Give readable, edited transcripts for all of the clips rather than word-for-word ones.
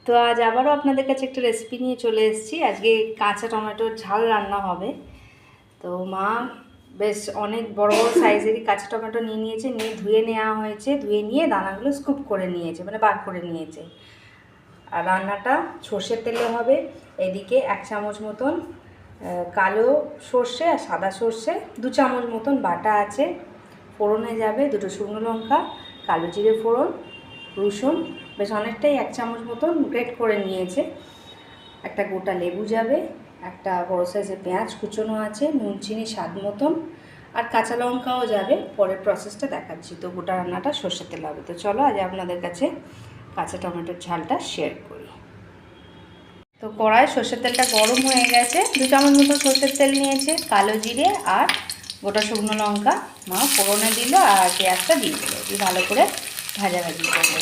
তো আজ আবারও আপনাদের কাছে একটা রেসিপি নিয়ে চলে এসেছি। আজকে কাঁচা টমেটোর ঝাল রান্না হবে। তো মা বেশ অনেক বড় বড় সাইজেরই কাঁচা টমেটো নিয়ে নিয়েছে, নিয়ে ধুয়ে নেওয়া হয়েছে, ধুয়ে নিয়ে দানাগুলো স্কুপ করে নিয়েছে, মানে বার করে নিয়েছে। আর রান্নাটা সর্ষের তেলে হবে। এদিকে 1 চামচ মতন কালো সর্ষে আর সাদা সর্ষে 2 চামচ মতন বাটা আছে। ফোড়নে যাবে 2টো শুকনো লঙ্কা, কালো জিরে ফোড়ন, রসুন বেশ অনেকটাই 1 চামচ মতন গ্রেট করে নিয়েছে। একটা গোটা লেবু যাবে, একটা বড় সাইজের পেঁয়াজ কুচোনো আছে, নুন চিনি স্বাদ মতন, আর কাঁচা লঙ্কাও যাবে। পরের প্রসেসটা দেখাচ্ছি। তো গোটা রান্নাটা সর্ষের তেল হবে। তো চলো আজ আপনাদের কাছে কাঁচা টমেটোর ঝালটা শেয়ার করি। তো কড়ায় সর্ষের তেলটা গরম হয়ে গেছে, 2 চামচ মতো সর্ষের তেল নিয়েছে, কালো জিরে আর গোটা শুকনো লঙ্কা মা ফোড়নে দিল, আর পেঁয়াজটা দিয়ে দিল, দিয়ে ভালো করে ভাজাভাজি করবো।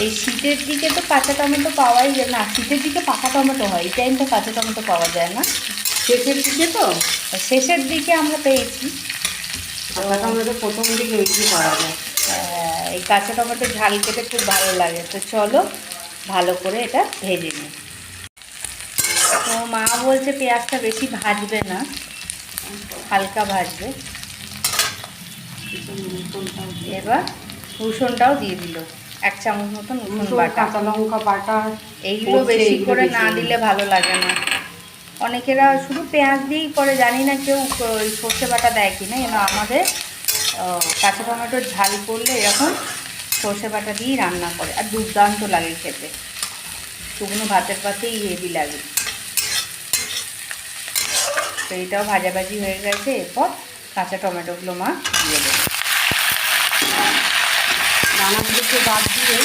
এই শীতের দিকে তো কাঁচা টমেটো পাওয়াই যায় না, শীতের দিকে পাকা টমেটো হয়, এই টাইমটা কাঁচা টমেটো পাওয়া যায় না, শেষের দিকে তো শেষের দিকে আমরা পেয়েছি। কাঁচা টমেটো প্রথম দিকে বেশি পাওয়া যায়। এই কাঁচা টমেটো ঝাল খেতে খুব ভালো লাগে। তো চলো ভালো করে এটা ভেজে নিই। তো মা বলছে পেঁয়াজটা বেশি ভাজবে না, হালকা ভাজবে। এবার রসুনটাও দিয়ে দিল, 1 চামচ মতন রসুন বাটা, কাঁচা লঙ্কা বাটা। এইগুলো বেশি করে না দিলে ভালো লাগে না। অনেকেরা শুধু পেঁয়াজ দিয়েই করে, জানি না কেউ সর্ষে বাটা দেয় কি না। কিন্তু আমাদের কাঁচা টমেটোর ঝাল করলে এরকম সর্ষে বাটা দিয়েই রান্না করে, আর দুর্দান্ত লাগে খেতে, শুকনো ভাতের পাতেই হেভি লাগে। তো এটাও ভাজাভাজি হয়ে গেছে। এরপর কাঁচা টমেটোগুলো মা দিয়ে দেবে। দানাগুলোকে বাদ দিয়ে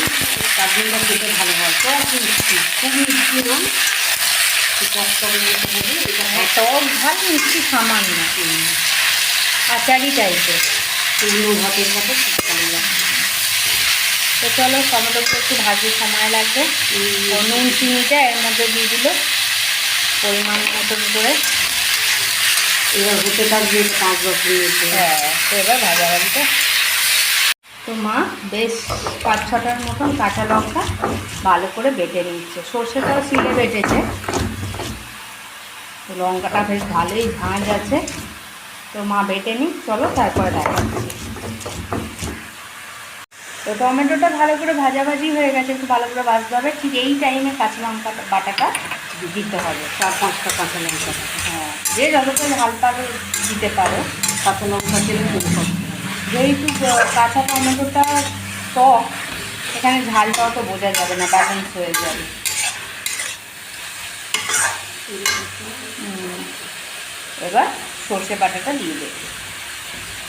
চাটনিটা খেতে ভালো হয়। টক মিষ্টি, খুব মিষ্টি নয়, টক ঝাল মিষ্টি সামান্য, আচারি টাইপের, শুকনো ভাতের সাথে খুব ভালো লাগে। তো চলো টমেটোগুলো একটু ভাজতে সময় লাগবে। নুন চিনিটা এর মধ্যে দিয়ে দিল পরিমাণ মতন করে। এবার হতে থাকবে 5-10 মিনিট। হ্যাঁ, তো এবার ভাজাভাজিটা। তো মা বেশ 5-6টার মতন কাঁচা লঙ্কা ভালো করে বেটে নিচ্ছে, সর্ষেটাও শিলে বেটেছে। তো লঙ্কাটা বেশ ভালোই ঝাঁঝ আছে। তো মা বেটে নিই, চলো তারপরে দেখাচ্ছি। তো টমেটোটা ভালো করে ভাজাভাজি হয়ে গেছে, একটু ভালো করে ভাজতে হবে। ঠিক এই টাইমে কাঁচা লঙ্কা বাটাটা দিতে হবে, 4-5টা কাঁচা লঙ্কা। হ্যাঁ, যে যতটা ঝাল পারো দিতে পারো। কাঁচা লঙ্কা দিলে যেহেতু কাঁচা টমেটোটা টক, এখানে ঝালটাও তো বোঝা যাবে না, ব্যালেন্স হয়ে যাবে। এবার সর্ষে বাটাটা দিয়ে দেবে,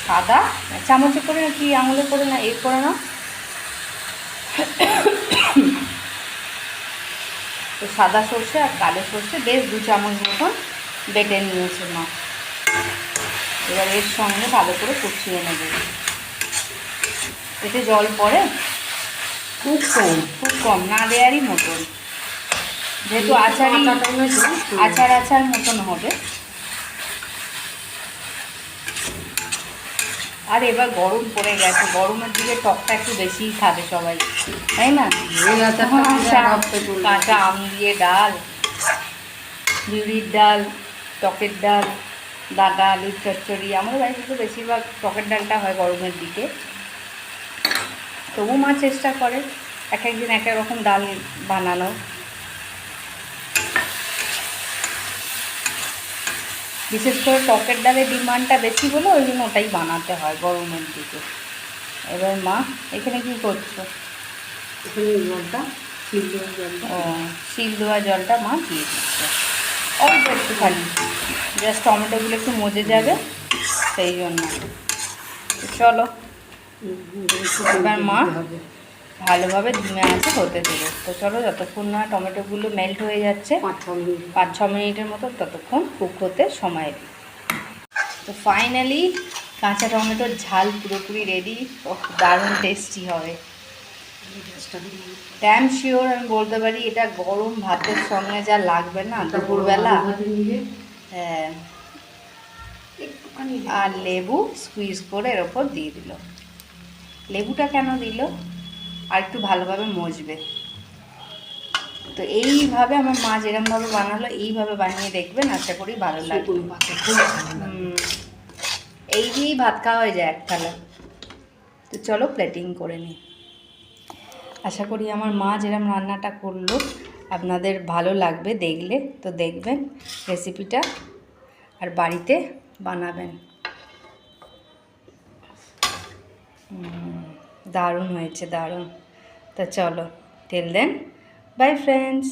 সাদা চামচে করে কি আঙুলে করে না এ করে না। তো সাদা সর্ষে আর কালো সর্ষে বেশ 2 চামচ মতন বেটে নিয়েছে মা। এবার এর সঙ্গে ভালো করে কষিয়ে নেবে। এতে জল পড়ে খুব কম, খুব কম, না দেয়ারই মতন, যেহেতু আচার মতন হবে। আর এবার গরম পড়ে গেছে, গরমের দিকে টকটা একটু বেশিই খাবে সবাই, তাই না? কাঁচা আম দিয়ে ডাল, বিউলির ডাল, টকের ডাল, দাদা আলুর চচ্চড়ি, আমাদের বাড়িতে তো বেশিরভাগ টকের ডালটা হয় গরমের দিকে। তবু মা চেষ্টা করে এক একদিন এক এক রকম ডাল বানানো। বিশেষ করে টকের ডালের ডিমান্ডটা বেশি বলে ওই জন্য ওটাই বানাতে হয় গরমের দিকে। এবার মা এখানে কী করছো? জলটা শিল দেওয়া জলটা মা দিয়ে দিচ্ছে অল্প একটুখানি, জাস্ট টমেটোগুলো একটু মজে যাবে সেই জন্য। চলো এবার মা ভালোভাবে ধিমে আঁচে হতে দেবে। তো চলো যতক্ষণ না টমেটোগুলো মেল্ট হয়ে যাচ্ছে 5-6 মিনিটের মতো, ততক্ষণ কুক হতে সময় দিই। তো ফাইনালি কাঁচা টমেটোর ঝাল পুরোপুরি রেডি। দারুণ টেস্টি হবে, ড্যাম শিওর। আমি বলতে পারি এটা গরম ভাতের সঙ্গে যা লাগবে না দুপুরবেলা। হ্যাঁ, আর লেবু স্কুইজ করে এর ওপর দিয়ে দিল। লেবুটা কেন দিল? আর একটু ভালোভাবে মজবে। তো এইভাবে আমার মা যেরকমভাবে বানালো এইভাবে বানিয়ে দেখবেন, আশা করি ভালো লাগবে। শুকনো ভাতে খুব ভালো লাগে। এই দিয়েই ভাত খাওয়া হয়ে যায় এক থালা। তো চলো প্লেটিং করে নিই। আশা করি আমার মা যেরকম রান্নাটা করলো আপনাদের ভালো লাগবে দেখলে। তো দেখবেন রেসিপিটা আর বাড়িতে বানাবেন। দারুণ হয়েছে, দারুণ। তো চলো, টিল দেন, বাই ফ্রেন্ডস।